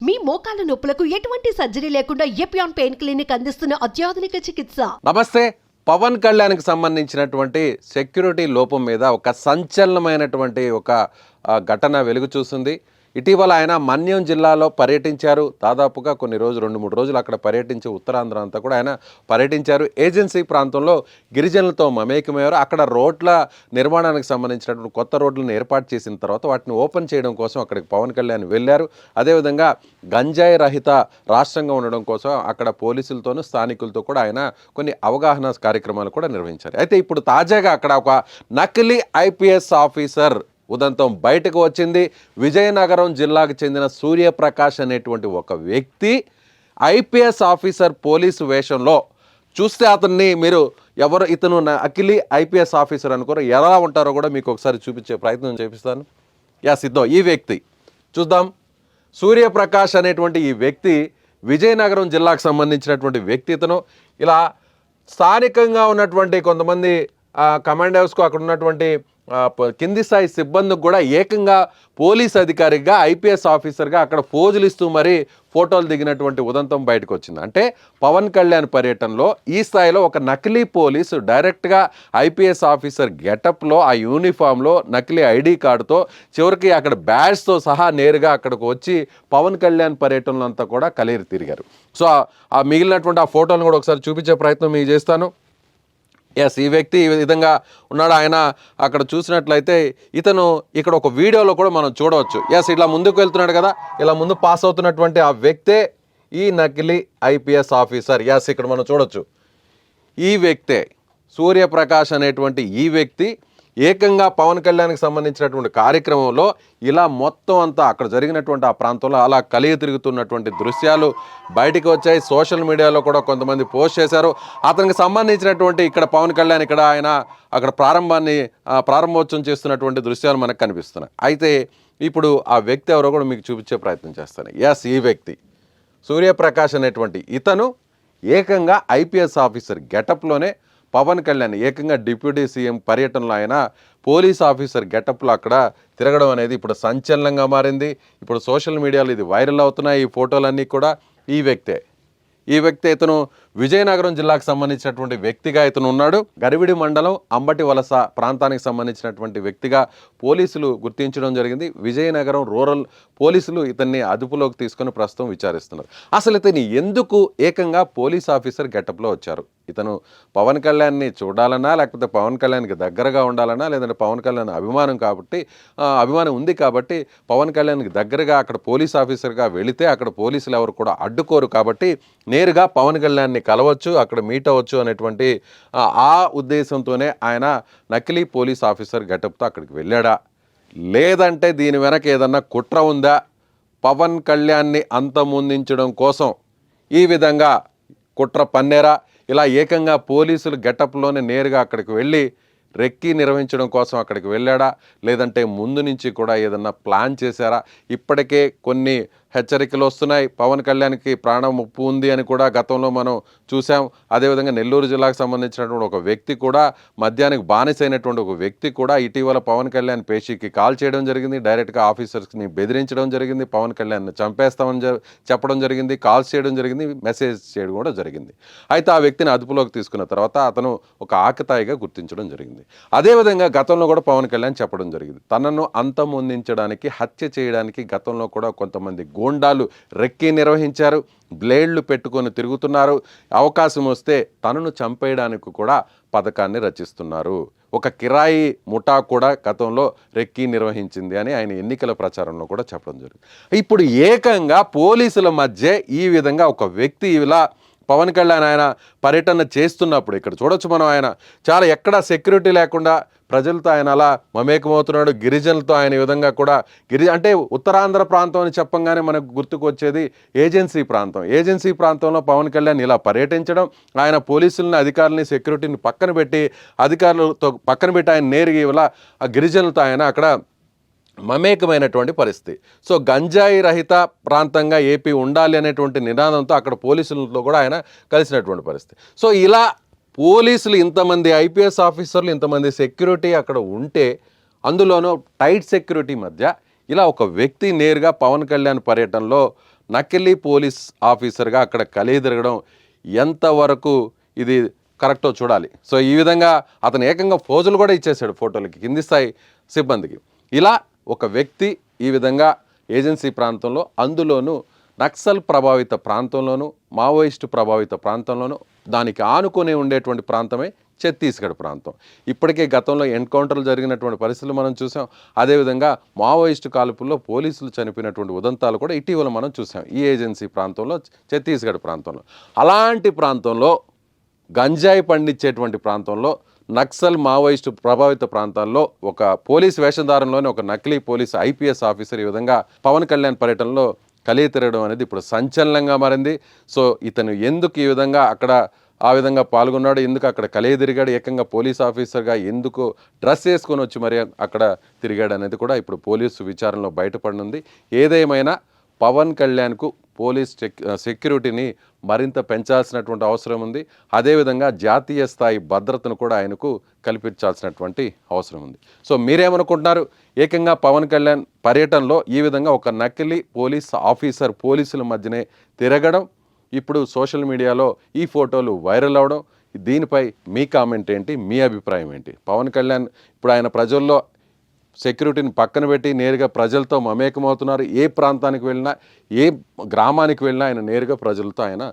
మీ మోకాల నొప్పులకు ఎటువంటి సర్జరీ లేకుండా ఎపియాన్ పెయిన్ క్లినిక్ అందిస్తున్న అత్యాధునిక చికిత్స. నమస్తే. పవన్ కళ్యాణ్కి సంబంధించినటువంటి సెక్యూరిటీ లోపం మీద ఒక సంచలనమైనటువంటి ఒక ఘటన వెలుగు చూస్తుంది. ఇటీవల ఆయన మన్యం జిల్లాలో పర్యటించారు. దాదాపుగా కొన్ని రోజులు 2-3 రోజులు అక్కడ పర్యటించి ఉత్తరాంధ్ర అంతా కూడా ఆయన పర్యటించారు. ఏజెన్సీ ప్రాంతంలో గిరిజనులతో మమేకమయ్యారు. అక్కడ రోడ్ల నిర్మాణానికి సంబంధించినటువంటి కొత్త రోడ్లను ఏర్పాటు చేసిన తర్వాత వాటిని ఓపెన్ చేయడం కోసం అక్కడికి పవన్ కళ్యాణ్ వెళ్ళారు. అదేవిధంగా గంజాయి రహిత రాష్ట్రంగా ఉండడం కోసం అక్కడ పోలీసులతోనూ స్థానికులతో కూడా ఆయన కొన్ని అవగాహన కార్యక్రమాలు కూడా నిర్వహించారు. అయితే ఇప్పుడు తాజాగా అక్కడ ఒక నకిలీ ఐపీఎస్ ఆఫీసర్ ఉదంతం బయటకు వచ్చింది. విజయనగరం జిల్లాకు చెందిన సూర్యప్రకాష్ అనేటువంటి ఒక వ్యక్తి ఐపీఎస్ ఆఫీసర్ పోలీసు వేషంలో చూస్తే అతన్ని మీరు ఎవరు ఇతను నకిలీ ఐపీఎస్ ఆఫీసర్ అనుకోరు, ఎలా ఉంటారో కూడా మీకు ఒకసారి చూపించే ప్రయత్నం చేపిస్తాను. సిద్ధం ఈ వ్యక్తి చూద్దాం. సూర్యప్రకాష్ అనేటువంటి ఈ వ్యక్తి విజయనగరం జిల్లాకు సంబంధించినటువంటి వ్యక్తి. ఇతను ఇలా స్థానికంగా ఉన్నటువంటి కొంతమంది కమాండ్ హౌస్కు అక్కడ ఉన్నటువంటి కింది స్థాయి సిబ్బందికి కూడా ఏకంగా పోలీస్ అధికారిగా ఐపీఎస్ ఆఫీసర్గా అక్కడ పోజులు ఇస్తూ మరీ ఫోటోలు దిగినటువంటి ఉదంతం బయటకు వచ్చింది. అంటే పవన్ కళ్యాణ్ పర్యటనలో ఈ స్థాయిలో ఒక నకిలీ పోలీసు డైరెక్ట్గా ఐపీఎస్ ఆఫీసర్ గెటప్లో ఆ యూనిఫామ్లో నకిలీ ఐడి కార్డుతో చివరికి అక్కడ బ్యాడ్స్తో సహా నేరుగా అక్కడికి వచ్చి పవన్ కళ్యాణ్ పర్యటనలో అంతా కూడా కలిరి తిరిగారు. సో ఆ మిగిలినటువంటి ఆ ఫోటోలను కూడా ఒకసారి చూపించే ప్రయత్నం మీకు చేస్తాను. ఈ వ్యక్తి ఈ విధంగా ఉన్నాడు. ఆయన అక్కడ చూసినట్లయితే ఇతను ఇక్కడ ఒక వీడియోలో కూడా మనం చూడవచ్చు. ఇట్లా ముందుకు వెళ్తున్నాడు కదా, ఇలా ముందు పాస్ అవుతున్నటువంటి ఆ వ్యక్తే ఈ నకిలీ ఐపీఎస్ ఆఫీసర్. ఇక్కడ మనం చూడవచ్చు ఈ వ్యక్తే సూర్యప్రకాష్ అనేటువంటి ఈ వ్యక్తి ఏకంగా పవన్ కళ్యాణ్కి సంబంధించినటువంటి కార్యక్రమంలో ఇలా మొత్తం అంతా అక్కడ జరిగినటువంటి ఆ ప్రాంతంలో అలా కలిగి తిరుగుతున్నటువంటి దృశ్యాలు బయటికి వచ్చాయి. సోషల్ మీడియాలో కూడా కొంతమంది పోస్ట్ చేశారు. అతనికి సంబంధించినటువంటి ఇక్కడ పవన్ కళ్యాణ్ ఇక్కడ ఆయన అక్కడ ప్రారంభోత్సవం చేస్తున్నటువంటి దృశ్యాలు మనకు కనిపిస్తున్నాయి. అయితే ఇప్పుడు ఆ వ్యక్తి ఎవరో కూడా మీకు చూపించే ప్రయత్నం చేస్తాను. ఈ వ్యక్తి సూర్యప్రకాష్ అనేటువంటి ఇతను ఏకంగా ఐపీఎస్ ఆఫీసర్ గెటప్లోనే పవన్ కళ్యాణ్ ఏకంగా డిప్యూటీ సీఎం పర్యటనలో ఆయన పోలీస్ ఆఫీసర్ గెటప్లో అక్కడ తిరగడం అనేది ఇప్పుడు సంచలనంగా మారింది. ఇప్పుడు సోషల్ మీడియాలో ఇది వైరల్ అవుతున్నాయి. ఈ ఫోటోలన్నీ కూడా ఈ వ్యక్తి ఇతను విజయనగరం జిల్లాకు సంబంధించినటువంటి వ్యక్తిగా ఇతను ఉన్నాడు. గరివిడి మండలం అంబటి వలస ప్రాంతానికి సంబంధించినటువంటి వ్యక్తిగా పోలీసులు గుర్తించడం జరిగింది. విజయనగరం రూరల్ పోలీసులు ఇతన్ని అదుపులోకి తీసుకొని ప్రస్తుతం విచారిస్తున్నారు. అసలు ఇతని ఎందుకు ఏకంగా పోలీస్ ఆఫీసర్ గెటప్లో వచ్చారు? ఇతను పవన్ కళ్యాణ్ని చూడాలన్నా, లేకపోతే పవన్ కళ్యాణ్కి దగ్గరగా ఉండాలన్నా, లేదంటే పవన్ కళ్యాణ్ అభిమానం ఉంది కాబట్టి పవన్ కళ్యాణ్కి దగ్గరగా అక్కడ పోలీస్ ఆఫీసర్గా వెళితే అక్కడ పోలీసులు ఎవరు కూడా అడ్డుకోరు కాబట్టి నేరుగా పవన్ కళ్యాణ్ని కలవచ్చు, అక్కడ మీట్ అవ్వచ్చు అనేటువంటి ఆ ఉద్దేశంతోనే ఆయన నకిలీ పోలీస్ ఆఫీసర్ గెటప్తో అక్కడికి వెళ్ళాడా, లేదంటే దీని వెనక ఏదన్నా కుట్ర ఉందా, పవన్ కళ్యాణ్ని అంతమొందించడం కోసం ఈ విధంగా కుట్ర పన్నేరా, ఇలా ఏకంగా పోలీసులు గెటప్లోనే నేరుగా అక్కడికి వెళ్ళి రెక్కీ నిర్వహించడం కోసం అక్కడికి వెళ్ళాడా, లేదంటే ముందు నుంచి కూడా ఏదన్నా ప్లాన్ చేశారా? ఇప్పటికే కొన్ని హెచ్చరికలు వస్తున్నాయి. పవన్ కళ్యాణ్కి ప్రాణం ముప్పు ఉంది అని కూడా గతంలో మనం చూసాం. అదేవిధంగా నెల్లూరు జిల్లాకు సంబంధించినటువంటి ఒక వ్యక్తి కూడా మద్యానికి బానిసైనటువంటి ఒక వ్యక్తి కూడా ఇటీవల పవన్ కళ్యాణ్ పేషీకి కాల్ చేయడం జరిగింది. డైరెక్ట్గా ఆఫీసర్స్ని బెదిరించడం జరిగింది. పవన్ కళ్యాణ్ని చంపేస్తామని చెప్పడం జరిగింది. కాల్స్ చేయడం జరిగింది, మెసేజ్ చేయడం కూడా జరిగింది. అయితే ఆ వ్యక్తిని అదుపులోకి తీసుకున్న తర్వాత అతను ఒక ఆకతాయిగా గుర్తించడం జరిగింది. అదేవిధంగా గతంలో కూడా పవన్ కళ్యాణ్ చెప్పడం జరిగింది, తనను అంతమొందించడానికి, హత్య చేయడానికి గతంలో కూడా కొంతమంది గోండాలు రెక్కీ నిర్వహించారు, బ్లేడ్లు పెట్టుకొని తిరుగుతున్నారు, అవకాశం వస్తే తనను చంపేయడానికి కూడా పథకాన్ని రచిస్తున్నారు, ఒక కిరాయి ముఠా కూడా గతంలో రెక్కీ నిర్వహించింది అని ఆయన ఎన్నికల ప్రచారంలో కూడా చెప్పడం జరిగింది. ఇప్పుడు ఏకంగా పోలీసుల మధ్య ఈ విధంగా ఒక వ్యక్తి ఇలా పవన్ కళ్యాణ్ ఆయన పర్యటన చేస్తున్నప్పుడు ఇక్కడ చూడొచ్చు మనం, ఆయన చాలా ఎక్కడా సెక్యూరిటీ లేకుండా ప్రజలతో ఆయన అలా మమేకమవుతున్నాడు. గిరిజనులతో ఆయన ఈ విధంగా కూడా అంటే ఉత్తరాంధ్ర ప్రాంతం అని చెప్పంగానే మనకు గుర్తుకు వచ్చేది ఏజెన్సీ ప్రాంతంలో పవన్ కళ్యాణ్ ఇలా పర్యటించడం, ఆయన పోలీసులని, అధికారులని, సెక్యూరిటీని పక్కన పెట్టి ఆయన నేరుగా ఇలా ఆ గిరిజనులతో ఆయన అక్కడ మమేకమైనటువంటి పరిస్థితి. సో గంజాయి రహిత ప్రాంతంగా ఏపీ ఉండాలి అనేటువంటి నినాదంతో అక్కడ పోలీసులతో కూడా ఆయన కలిసినటువంటి పరిస్థితి. సో ఇలా పోలీసులు ఇంతమంది ఐపీఎస్ ఆఫీసర్లు, ఇంతమంది సెక్యూరిటీ అక్కడ ఉంటే, అందులోనూ టైట్ సెక్యూరిటీ మధ్య ఇలా ఒక వ్యక్తి నేరుగా పవన్ కళ్యాణ్ పర్యటనలో నకిలీ పోలీస్ ఆఫీసర్గా అక్కడ కలియదిరగడం ఎంతవరకు ఇది కరెక్టో చూడాలి. సో ఈ విధంగా అతను ఏకంగా ఫోజులు కూడా ఇచ్చేశాడు ఫోటోలకి, కింది స్థాయి సిబ్బందికి. ఇలా ఒక వ్యక్తి ఈ విధంగా ఏజెన్సీ ప్రాంతంలో, అందులోనూ నక్సల్ ప్రభావిత ప్రాంతంలోనూ, మావోయిస్టు ప్రభావిత ప్రాంతంలోనూ, దానికి ఆనుకొని ఉండేటువంటి ప్రాంతమే ఛత్తీస్గఢ్ ప్రాంతం. ఇప్పటికే గతంలో ఎన్కౌంటర్లు జరిగినటువంటి పరిస్థితులు మనం చూసాం. అదేవిధంగా మావోయిస్టు కాల్పుల్లో పోలీసులు చనిపోయినటువంటి ఉదంతాలు కూడా ఇటీవల మనం చూసాం ఈ ఏజెన్సీ ప్రాంతంలో, ఛత్తీస్గఢ్ ప్రాంతంలో. అలాంటి ప్రాంతంలో, గంజాయి పండించేటువంటి ప్రాంతంలో, నక్సల్ మావోయిస్టు ప్రభావిత ప్రాంతాల్లో ఒక పోలీస్ వేషధారంలోనే ఒక నకిలీ పోలీస్ ఐపీఎస్ ఆఫీసర్ ఈ విధంగా పవన్ కళ్యాణ్ పర్యటనలో కలియ తిరగడం అనేది ఇప్పుడు సంచలనంగా మారింది. సో ఇతను ఎందుకు ఈ విధంగా అక్కడ ఆ విధంగా పాల్గొన్నాడు, ఎందుకు అక్కడ కలియ తిరిగాడు, ఏకంగా పోలీస్ ఆఫీసర్గా ఎందుకు డ్రెస్ వేసుకొని వచ్చి మరి అక్కడ తిరిగాడు అనేది కూడా ఇప్పుడు పోలీసు విచారణలో బయటపడనుంది. ఏదేమైనా పవన్ కళ్యాణ్కు పోలీస్ సెక్యూరిటీని మరింత పెంచాల్సినటువంటి అవసరం ఉంది. అదేవిధంగా జాతీయ స్థాయి భద్రతను కూడా ఆయనకు కల్పించాల్సినటువంటి అవసరం ఉంది. సో మీరేమనుకుంటున్నారు? ఏకంగా పవన్ కళ్యాణ్ పర్యటనలో ఈ విధంగా ఒక నకిలీ పోలీస్ ఆఫీసర్ పోలీసుల మధ్యనే తిరగడం, ఇప్పుడు సోషల్ మీడియాలో ఈ ఫోటోలు వైరల్ అవడం, దీనిపై మీ కామెంట్ ఏంటి, మీ అభిప్రాయం ఏంటి? పవన్ కళ్యాణ్ ఇప్పుడు ఆయన ప్రజల్లో సెక్యూరిటీని పక్కన పెట్టి నేరుగా ప్రజలతో మమేకమవుతున్నారు. ఏ ప్రాంతానికి వెళ్ళినా, ఏ గ్రామానికి వెళ్ళినా ఆయన నేరుగా ప్రజలతో ఆయన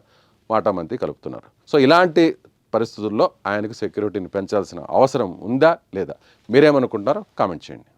మాటామంతి కలుపుతున్నారు. సో ఇలాంటి పరిస్థితుల్లో ఆయనకు సెక్యూరిటీని పెంచాల్సిన అవసరం ఉందా లేదా? మీరేమనుకుంటున్నారో కామెంట్ చేయండి.